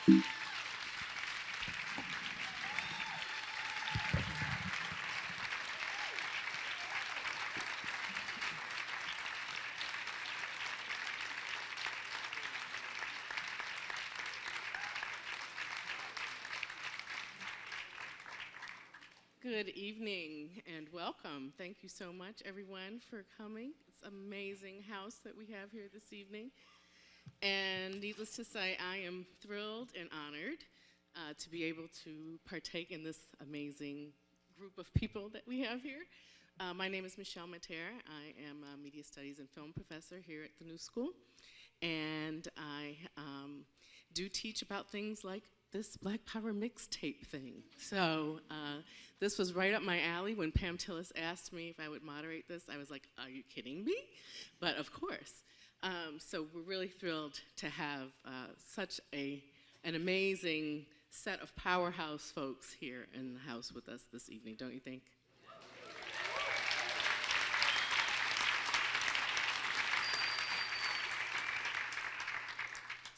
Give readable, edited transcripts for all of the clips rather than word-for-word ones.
Good evening and welcome. Thank you so much, everyone, for coming. It's an amazing house that we have here this evening. And needless to say, I am thrilled and honored to be able to partake in this amazing group of people that we have here. My name is Michelle Matera. I am a media studies and film professor here at the New School. And I do teach about things like this Black Power mixtape thing. So this was right up my alley. When Pam Tillis asked me if I would moderate this, I was like, are you kidding me? But of course. So we're really thrilled to have such an amazing set of powerhouse folks here in the house with us this evening, don't you think?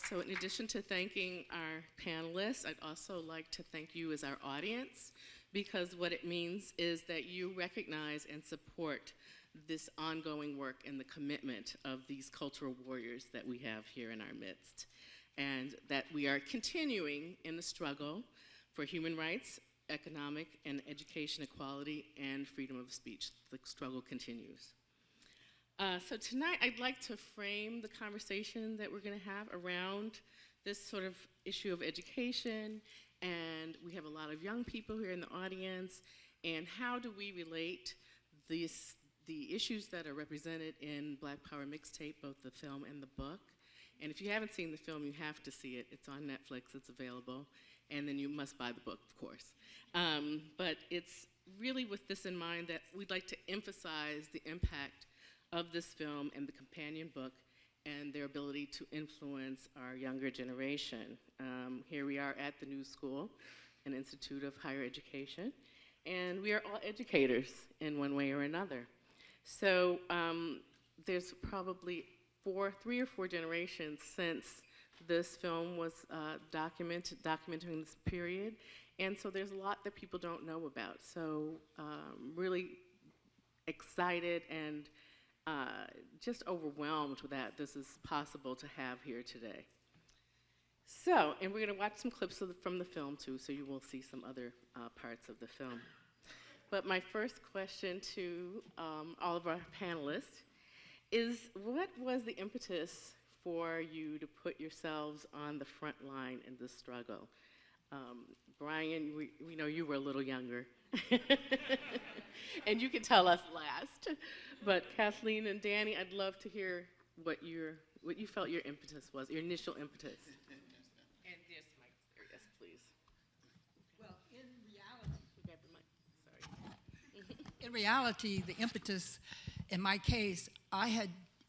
So in addition to thanking our panelists, I'd also like to thank you as our audience, because what it means is that you recognize and support this ongoing work and the commitment of these cultural warriors that we have here in our midst, and that we are continuing in the struggle for human rights, economic and education equality, and freedom of speech. The struggle continues. So tonight I'd like to frame the conversation that we're going to have around this sort of issue of education, and we have a lot of young people here in the audience, and how do we relate the issues that are represented in Black Power Mixtape, both the film and the book. And if you haven't seen the film, you have to see it. It's on Netflix, it's available, and then you must buy the book, of course. But it's really with this in mind that we'd like to emphasize the impact of this film and the companion book and their ability to influence our younger generation. Here we are at the New School, an institute of higher education, and we are all educators in one way or another. So there's probably 3 or 4 generations since this film was documenting this period, and so there's a lot that people don't know about. So really excited and just overwhelmed that this is possible to have here today. So, and we're going to watch some clips from the film too, so you will see some other parts of the film. But my first question to all of our panelists is, what was the impetus for you to put yourselves on the front line in this struggle? Brian, we know you were a little younger, and you can tell us last. But Kathleen and Danny, I'd love to hear what you felt your impetus was, your initial impetus. And there's Mike there, yes, please. Well, in reality, We got the mic. Sorry. in reality, the impetus, in my case, I had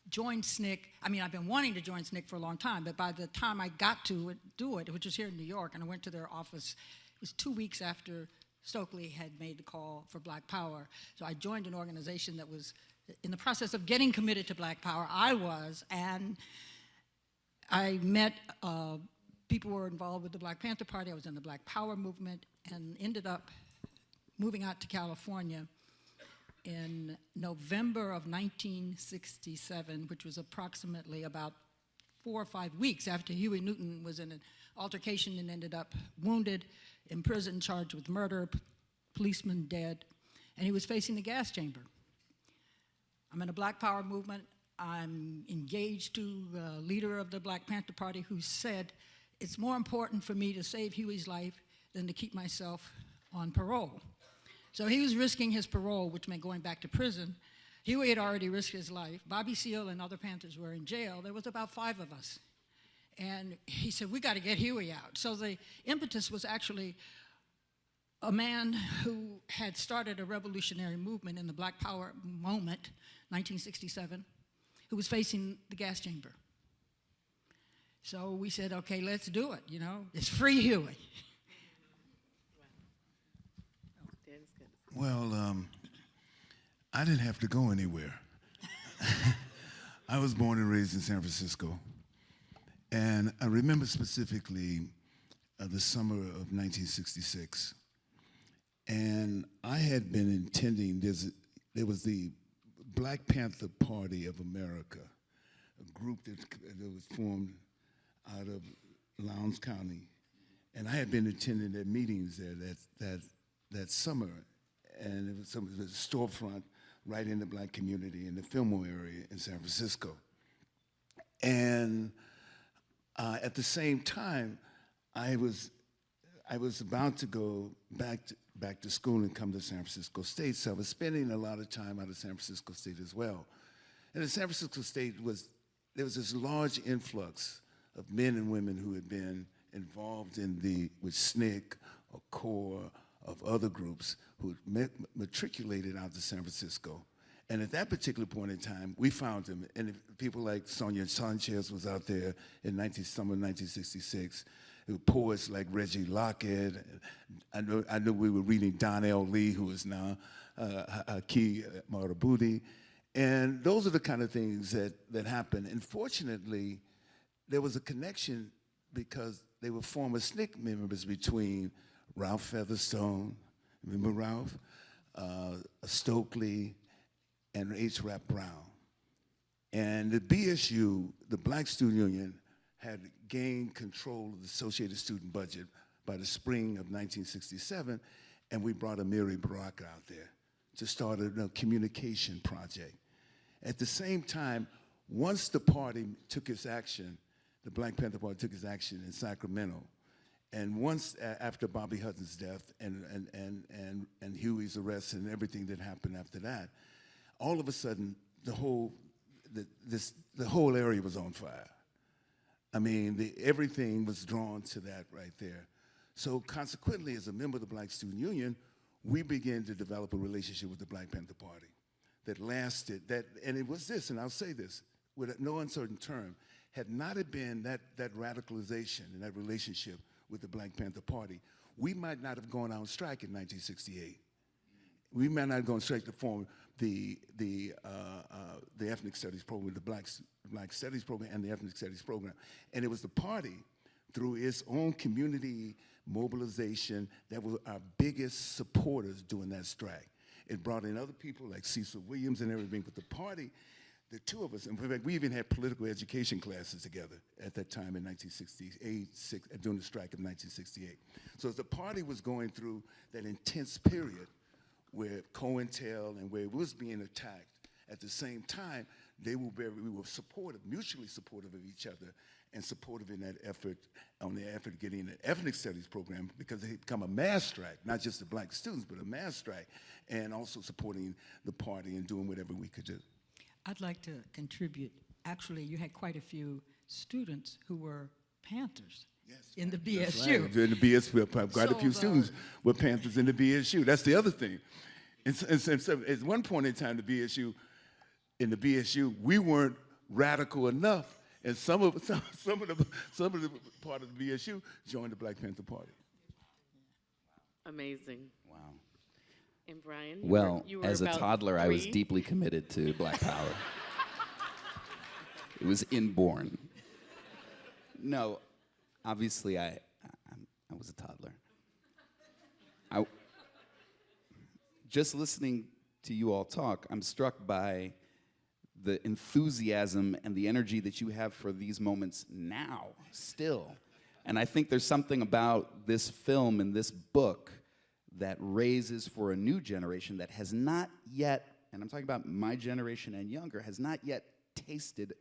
joined SNCC. I mean, I've been wanting to join SNCC for a long time, but by the time I got to do it, which was here in New York, and I went to their office, it was 2 weeks after Stokley had made the call for Black Power. So I joined an organization that was in the process of getting committed to Black Power. I was, and I met people who were involved with the Black Panther Party. I was in the Black Power movement, and ended up moving out to California in November of 1967, which was approximately about 4 or 5 weeks after Huey Newton was in an altercation and ended up wounded, in prison, charged with murder, policeman dead, and he was facing the gas chamber. I'm in a Black Power movement. I'm engaged to the leader of the Black Panther Party, who said, it's more important for me to save Huey's life than to keep myself on parole. So he was risking his parole, which meant going back to prison. Huey had already risked his life. Bobby Seale and other Panthers were in jail. There was about 5 of us. And he said, we got to get Huey out. So the impetus was actually a man who had started a revolutionary movement in the Black Power moment, 1967, who was facing the gas chamber. So we said, okay, let's do it, you know. It's free Huey. Well, I didn't have to go anywhere. I was born and raised in San Francisco. And I remember specifically the summer of 1966. And I had been attending, there was the Black Panther Party of America, a group that was formed out of Lowndes County. And I had been attending their meetings there that summer. And it was a storefront right in the black community in the Fillmore area in San Francisco. And at the same time, I was about to go back to school and come to San Francisco State, so I was spending a lot of time out of San Francisco State as well. And at San Francisco State there was this large influx of men and women who had been involved with SNCC or CORE, of other groups who matriculated out to San Francisco. And at that particular point in time, we found them. And people like Sonia Sanchez was out there in summer 1966. There were poets like Reggie Lockett. I know we were reading Donnell Lee, who is now Haki Marabuti. And those are the kind of things that happened. And fortunately, there was a connection because they were former SNCC members between Ralph Featherstone, remember Ralph? Stokley, and H. Rap Brown. And the BSU, the Black Student Union, had gained control of the Associated Student budget by the spring of 1967, and we brought Amiri Baraka out there to start a communication project. At the same time, once the party took its action, the Black Panther Party took its action in Sacramento, and once after Bobby Hudson's death and Huey's arrest and everything that happened after that, all of a sudden the whole area was on fire. I mean, everything was drawn to that right there. So consequently, as a member of the Black Student Union, we began to develop a relationship with the Black Panther Party that lasted, and it was this, and I'll say this, with no uncertain term, had not it been that radicalization and that relationship with the Black Panther Party, we might not have gone on strike in 1968. We might not have gone strike to form the ethnic studies program, the Black Studies program and the ethnic studies program. And it was the party, through its own community mobilization, that were our biggest supporters during that strike. It brought in other people like Cecil Williams and everything, but the party, the two of us, in fact, we even had political education classes together at that time in 1968, during the strike of 1968. So as the party was going through that intense period where COINTEL and where it was being attacked, at the same time, we were supportive, mutually supportive of each other, and supportive in that effort, on the effort of getting an ethnic studies program, because it had become a mass strike, not just the black students, but a mass strike, and also supporting the party and doing whatever we could do. I'd like to contribute. Actually, you had quite a few students who were Panthers. Yes, in the that's BSU. right. In the BSU, quite a few students were Panthers in the BSU. That's the other thing. And so at one point in time, in the BSU, we weren't radical enough, and some of the part of the BSU joined the Black Panther Party. Amazing. Wow. And Brian, Well, you were as a about toddler, I was 3? deeply committed to Black Power. It was inborn. No, obviously, I was a toddler. Just listening to you all talk, I'm struck by the enthusiasm and the energy that you have for these moments now, still. And I think there's something about this film and this book that raises for a new generation that has not yet, and I'm talking about my generation and younger, has not yet tasted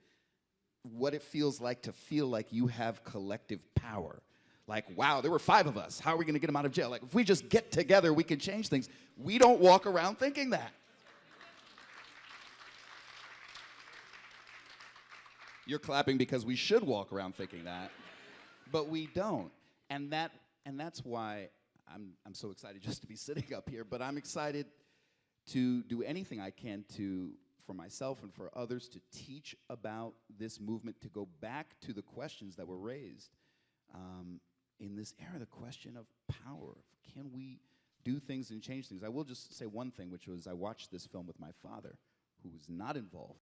what it feels like to feel like you have collective power. Like, wow, there were 5 of us. How are we going to get them out of jail? Like, if we just get together, we can change things. We don't walk around thinking that. You're clapping because we should walk around thinking that, but we don't. And that's why I'm so excited just to be sitting up here, but I'm excited to do anything I can for myself and for others to teach about this movement, to go back to the questions that were raised in this era, the question of power. Can we do things and change things? I will just say one thing, which was I watched this film with my father, who was not involved